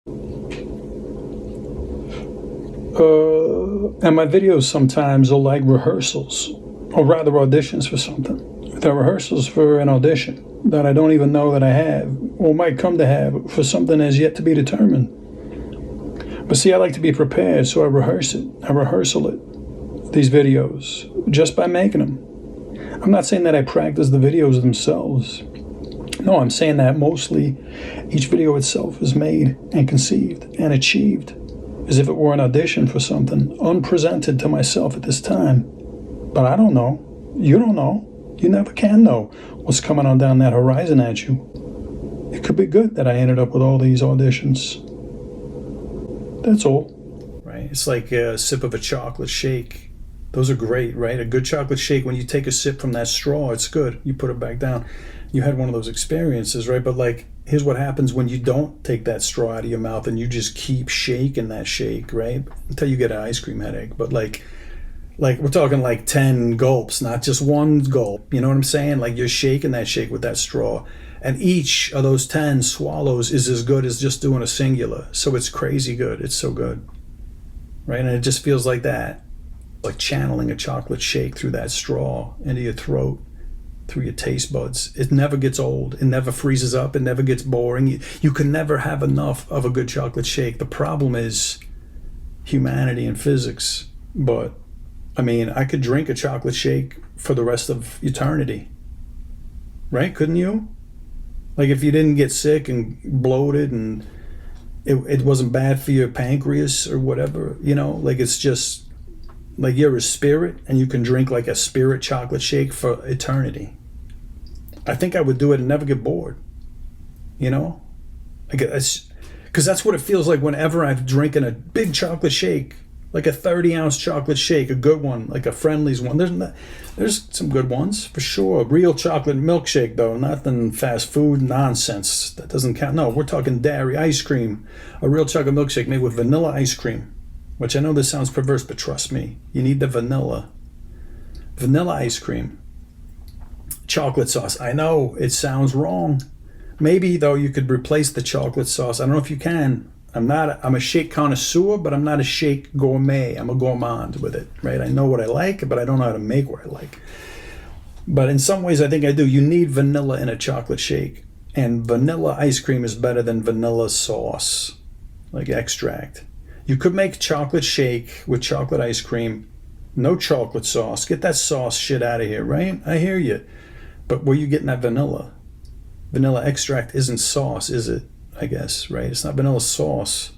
And my videos sometimes are like rehearsals, or rather auditions for something. They're rehearsals for an audition that I don't even know that I have, or might come to have, for something as yet to be determined. But see, I like to be prepared, so I rehearse it. I rehearsal it, these videos, just by making them. I'm not saying that I practice the videos themselves. No, I'm saying that mostly each video itself is made and conceived and achieved as if it were an audition for something unpresented to myself at this time. But I don't know. You don't know. You never can know what's coming on down that horizon at you. It could be good that I ended up with all these auditions. That's all. Right? It's like a sip of a chocolate shake. Those are great, right? A good chocolate shake, when you take a sip from that straw, it's good. You put it back down. You had one of those experiences, right? But like, here's what happens when you don't take that straw out of your mouth and you just keep shaking that shake, right? Until you get an ice cream headache. But like we're talking like 10 gulps, not just one gulp. You know what I'm saying? Like, you're shaking that shake with that straw. And each of those 10 swallows is as good as just doing a singular. So it's crazy good. It's so good, right? And it just feels like that. Like channeling a chocolate shake through that straw into your throat, through your taste buds. It never gets old. It never freezes up. It never gets boring. You can never have enough of a good chocolate shake. The problem is humanity and physics. But, I mean, I could drink a chocolate shake for the rest of eternity. Right? Couldn't you? Like, if you didn't get sick and bloated and it wasn't bad for your pancreas or whatever, you know? Like, it's just... like, you're a spirit and you can drink like a spirit chocolate shake for eternity. I think I would do it and never get bored. You know? Because that's what it feels like whenever I'm drinking a big chocolate shake, like a 30-ounce chocolate shake, a good one, like a Friendly's one. There's some good ones, for sure. Real chocolate milkshake, though, nothing fast food nonsense. That doesn't count. No, we're talking dairy ice cream. A real chocolate milkshake made with vanilla ice cream. Which I know this sounds perverse, but trust me, you need the vanilla. Vanilla ice cream. Chocolate sauce. I know it sounds wrong. Maybe, though, you could replace the chocolate sauce. I don't know if you can. I'm a shake connoisseur, but I'm not a shake gourmet. I'm a gourmand with it, right? I know what I like, but I don't know how to make what I like. But in some ways, I think I do. You need vanilla in a chocolate shake. And vanilla ice cream is better than vanilla sauce, like extract. You could make chocolate shake with chocolate ice cream, no chocolate sauce. Get that sauce shit out of here, right? I hear you. But where are you getting that vanilla? Vanilla extract isn't sauce, is it? I guess, right? It's not vanilla sauce.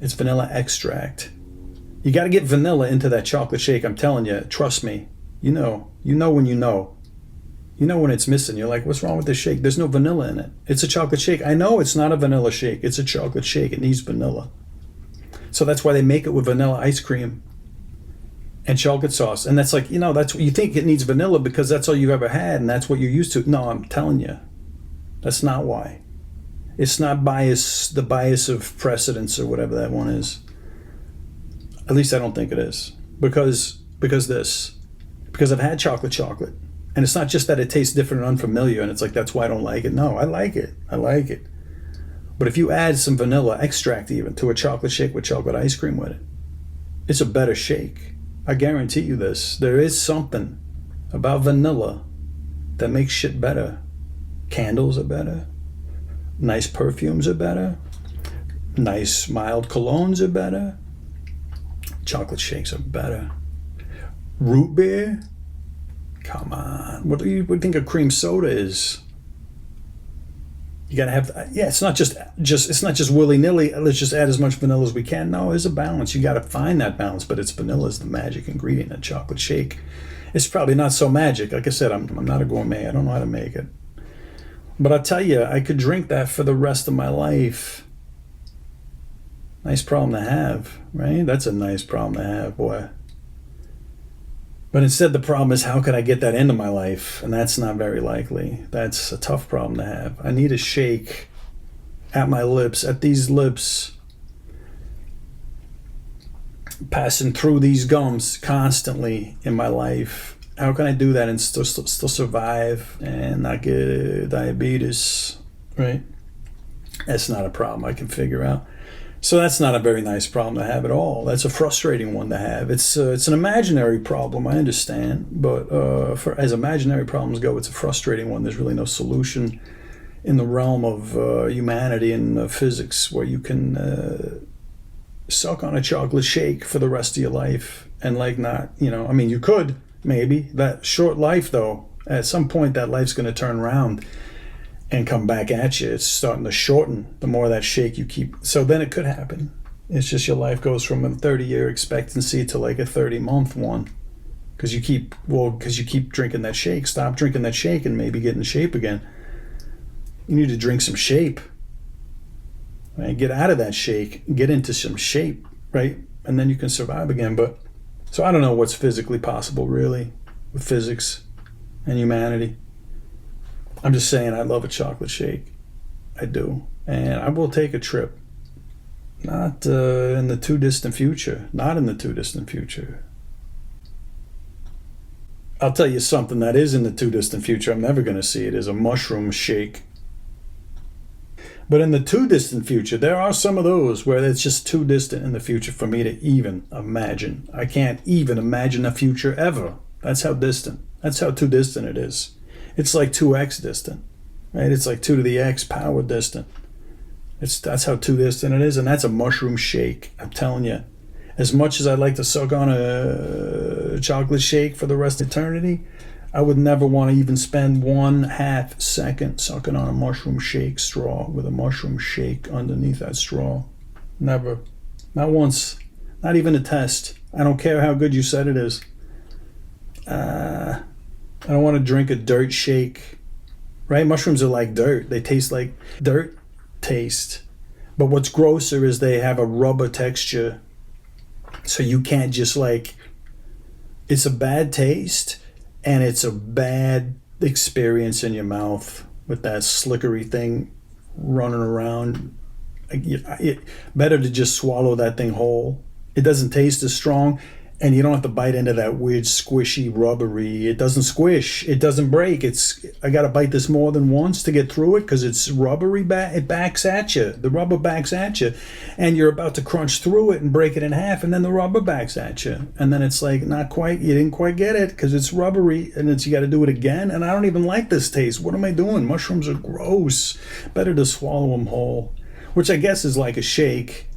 It's vanilla extract. You got to get vanilla into that chocolate shake. I'm telling you, trust me. You know when you know. You know when it's missing. You're like, what's wrong with this shake? There's no vanilla in it. It's a chocolate shake. I know it's not a vanilla shake. It's a chocolate shake. It needs vanilla. So that's why they make it with vanilla ice cream and chocolate sauce. And that's like, that's what you think it needs vanilla because that's all you've ever had and that's what you're used to. No, I'm telling you, that's not why. It's not the bias of precedence or whatever that one is. At least I don't think it is. Because I've had chocolate. And it's not just that it tastes different and unfamiliar and it's like, that's why I don't like it. No, I like it. But if you add some vanilla extract even to a chocolate shake with chocolate ice cream with it, it's a better shake. I guarantee you this. There is something about vanilla that makes shit better. Candles are better. Nice perfumes are better. Nice mild colognes are better. Chocolate shakes are better. Root beer? Come on. What do you think a cream soda is? You gotta have, it's not just willy-nilly, let's just add as much vanilla as we can. No, there's a balance. You gotta find that balance, but vanilla is the magic ingredient in a chocolate shake. It's probably not so magic. Like I said, I'm not a gourmet. I don't know how to make it. But I'll tell you, I could drink that for the rest of my life. Nice problem to have, right? That's a nice problem to have, boy. But instead the problem is, how could I get that into my life? And that's not very likely. That's a tough problem to have. I need a shake at my lips, at these lips, passing through these gums constantly in my life. How can I do that and still survive and not get diabetes, right? That's not a problem I can figure out. So that's not a very nice problem to have at all. That's a frustrating one to have. It's an imaginary problem, I understand, but as imaginary problems go, it's a frustrating one. There's really no solution in the realm of humanity and physics where you can suck on a chocolate shake for the rest of your life and like not, I mean, you could maybe. That short life, though, at some point that life's going to turn around and come back at you. It's starting to shorten the more of that shake you keep. So then it could happen. It's just your life goes from a 30-year expectancy to like a 30-month one. Because you keep drinking that shake. Stop drinking that shake and maybe get in shape again. You need to drink some shape. Right? Get out of that shake. Get into some shape, right? And then you can survive again. But so I don't know what's physically possible, really, with physics and humanity. I'm just saying I love a chocolate shake. I do. And I will take a trip. Not in the too distant future. Not in the too distant future. I'll tell you something that is in the too distant future. I'm never going to see it is a mushroom shake. But in the too distant future, there are some of those where it's just too distant in the future for me to even imagine. I can't even imagine a future ever. That's how distant. That's how too distant it is. It's like 2x distant, right? It's like 2 to the x power distant. That's how too distant it is, and that's a mushroom shake. I'm telling you. As much as I'd like to suck on a chocolate shake for the rest of eternity, I would never want to even spend 1/2 second sucking on a mushroom shake straw with a mushroom shake underneath that straw. Never. Not once. Not even a test. I don't care how good you said it is. I don't want to drink a dirt shake, right? Mushrooms are like dirt. They taste like dirt taste. But what's grosser is they have a rubber texture. So you can't just it's a bad taste and it's a bad experience in your mouth with that slickery thing running around. Better to just swallow that thing whole. It doesn't taste as strong. And you don't have to bite into that weird squishy rubbery. It doesn't squish. It doesn't break. I got to bite this more than once to get through it because it's rubbery. It backs at you. The rubber backs at you. And you're about to crunch through it and break it in half. And then the rubber backs at you. And then it's like, not quite. You didn't quite get it because it's rubbery. And you got to do it again. And I don't even like this taste. What am I doing? Mushrooms are gross. Better to swallow them whole. Which I guess is like a shake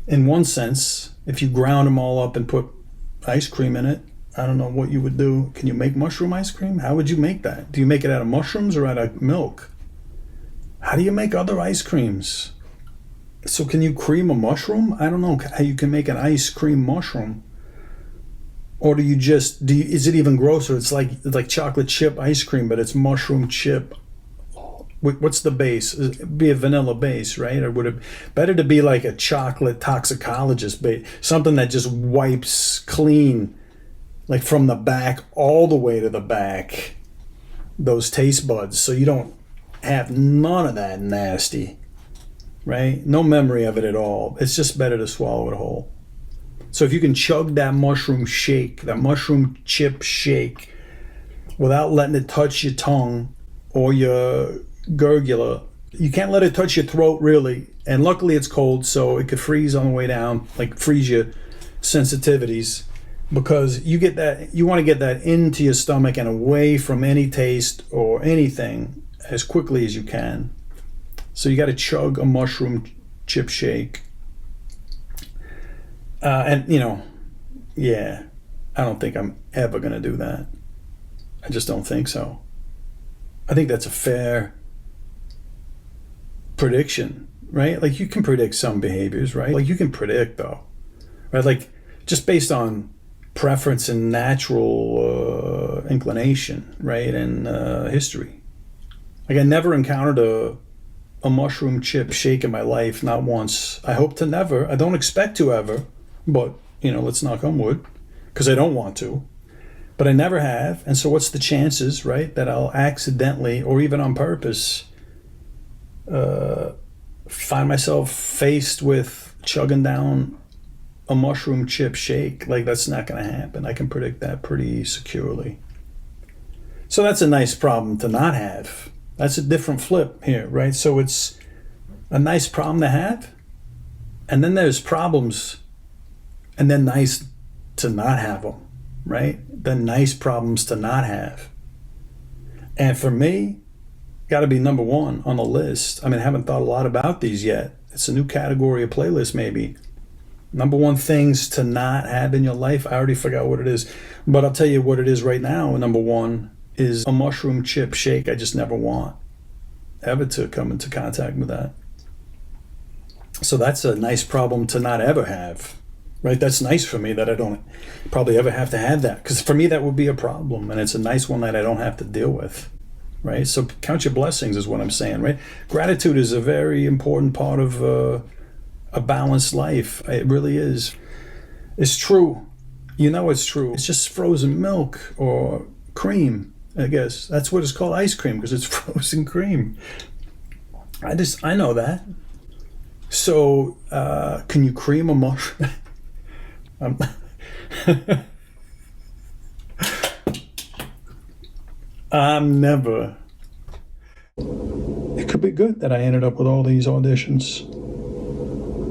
in one sense. If you ground them all up and put ice cream in it. I don't know what you would do. Can you make mushroom ice cream? How would you make that? Do you make it out of mushrooms or out of milk? How do you make other ice creams? So can you cream a mushroom? I don't know how you can make an ice cream mushroom. Or is it even grosser? It's like chocolate chip ice cream, but it's mushroom chip. What's the base? It'd be a vanilla base, right? Or would it better to be like a chocolate toxicologist base? Something that just wipes clean, like from the back all the way to the back, those taste buds. So you don't have none of that nasty, right? No memory of it at all. It's just better to swallow it whole. So if you can chug that mushroom shake, that mushroom chip shake, without letting it touch your tongue or your gurgula, you can't let it touch your throat really, and luckily it's cold so it could freeze on the way down, like freeze your sensitivities, because you want to get that into your stomach and away from any taste or anything as quickly as you can. So you got to chug a mushroom chip shake, and I don't think I'm ever gonna do that. I just don't think so. I think that's a fair prediction, right? Like you can predict some behaviors, right? Like you can predict though, right? Like just based on preference and natural inclination, right? And history. Like I never encountered a mushroom chip shake in my life, not once. I hope to never. I don't expect to ever, but let's knock on wood, because I don't want to. But I never have, and so what's the chances, right, that I'll accidentally or even on purpose find myself faced with chugging down a mushroom chip shake? Like that's not going to happen. I can predict that pretty securely. So that's a nice problem to not have. That's a different flip here, right? So it's a nice problem to have. And then there's problems, and then nice to not have them, right? The nice problems to not have. And for me, got to be number one on the list. I mean, I haven't thought a lot about these yet. It's a new category of playlist, maybe. Number one things to not have in your life. I already forgot what it is, but I'll tell you what it is right now. Number one is a mushroom chip shake. I just never want ever to come into contact with that. So that's a nice problem to not ever have, right? That's nice for me that I don't probably ever have to have that, because for me that would be a problem, and it's a nice one that I don't have to deal with, right? So count your blessings is what I'm saying, right? Gratitude is a very important part of a balanced life. It really is. It's true. You know it's true. It's just frozen milk or cream, I guess. That's what it's called, ice cream, because it's frozen cream. I know that. So, can you cream a mushroom? I'm never. It could be good that I ended up with all these auditions.